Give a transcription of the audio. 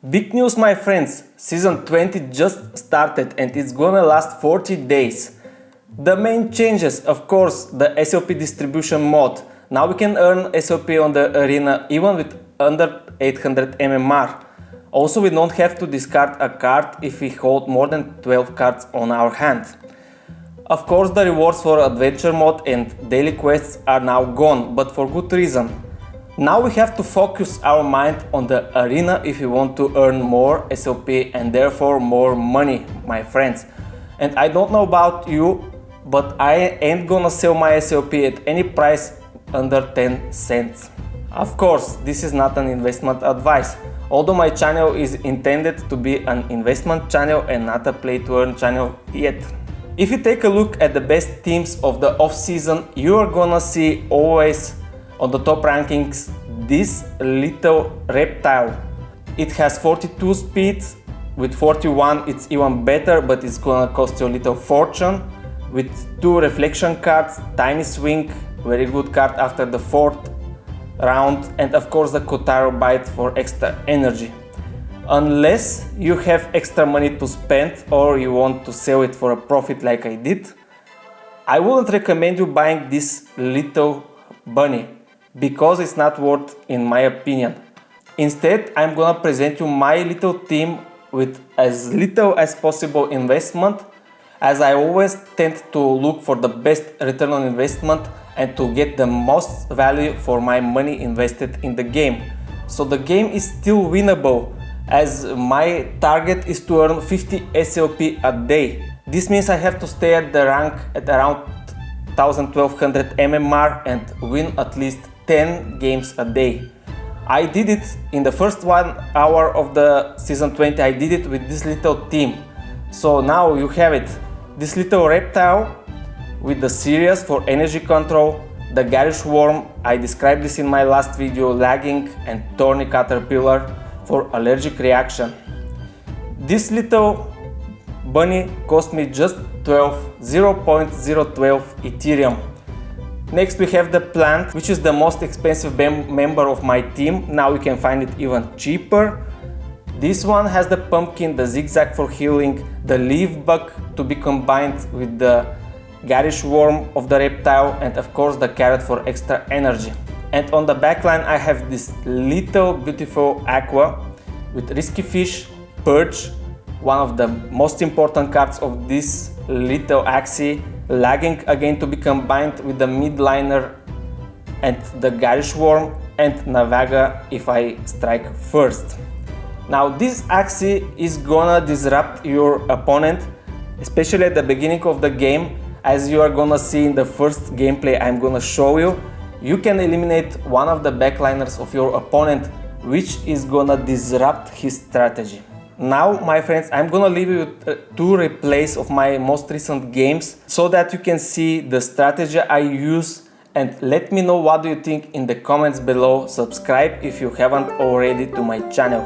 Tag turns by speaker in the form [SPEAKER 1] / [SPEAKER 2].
[SPEAKER 1] Big news, my friends, season 20 just started and it's gonna last 40 days. The main changes, of course, the SLP distribution mod. Now we can earn SLP on the arena even with under 800 MMR. Also, we don't have to discard a card if we hold more than 12 cards on our hand. Of course, the rewards for adventure mode and daily quests are now gone, but for good reason. Now we have to focus our mind on the arena if we want to earn more SLP and therefore more money, my friends. And I don't know about you, but I ain't gonna sell my SLP at any price under 10 cents. Of course, this is not an investment advice, although my channel is intended to be an investment channel and not a play to earn channel yet. If you take a look at the best teams of the off-season, you are gonna see always on the top rankings this little reptile. It has 42 speed, with 41 it's even better, but it's gonna cost you a little fortune. With 2 reflection cards, tiny swing, very good card after the 4th round, and of course the Kotaro bite for extra energy. Unless you have extra money to spend or you want to sell it for a profit like I did, I wouldn't recommend you buying this little bunny, because it's not worth in my opinion. Instead, I'm gonna present you my little team with as little as possible investment, as I always tend to look for the best return on investment and to get the most value for my money invested in the game. So the game is still winnable, as my target is to earn 50 SLP a day. This means I have to stay at the rank at around 1200 MMR and win at least 10 games a day. I did it in the first 1 hour of the season 20, I did it with this little team. So now you have it, this little reptile with the Sirius for energy control, the Garish Worm, I described this in my last video, lagging, and Thorny Caterpillar for allergic reaction. This little bunny cost me just 0.012 Ethereum. Next we have the plant, which is the most expensive member of my team. Now you can find it even cheaper. This one has the pumpkin, the zigzag for healing, the leaf bug to be combined with the Garish Worm of the reptile, and of course the carrot for extra energy. And on the backline I have this little beautiful aqua with Risky Fish, Purge, one of the most important cards of this little Axie, lagging again to be combined with the midliner and the Garish Worm, and Navaga if I strike first. Now this Axie is gonna disrupt your opponent, especially at the beginning of the game. As you are gonna see in the first gameplay I'm gonna show you, you can eliminate one of the backliners of your opponent, which is gonna disrupt his strategy. Now, my friends, I'm gonna leave you with 2 replays of my most recent games so that you can see the strategy I use, and let me know what do you think in the comments below. Subscribe if you haven't already to my channel.